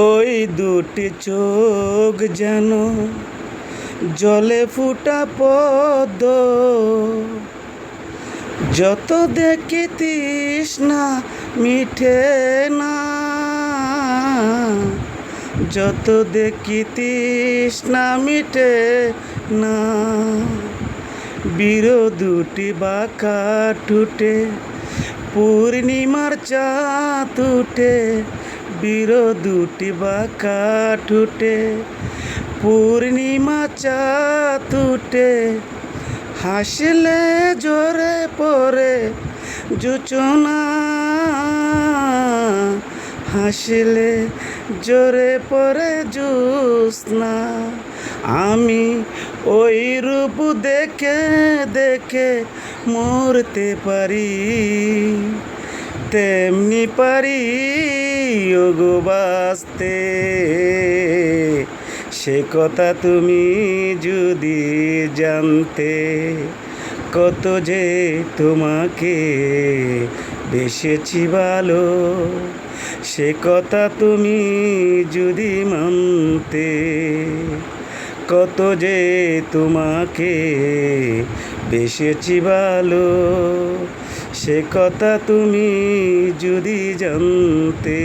ওই দুটি চোখ যেন জলে ফুটা পদ্ম, যত দেখি তৃষ্ণা মিঠে না, যত দেখি তৃষ্ণা মিঠে না। বীর দুটি বাঁকা ঠুটে পূর্ণিমার চাঁদ উঠে, বীর দুটি বাঁকা ঠুটে পূর্ণিমা চাঁদ উঠে, হাসলে জোরে পড়ে জোছনা, হাসলে জোরে পড়ে জ্যোৎস্না। আমি ওই রূপ দেখে দেখে মরতে পারি, তেমনি পারি ওগো বাঁচতে। সে কথা তুমি যদি জানতে, কত যে তোমাকে বেসেছি ভালো। সে কথা তুমি যদি মানতে, কত যে তোমাকে বেসেছি ভালো। সে কথা তুমি যদি জানতে।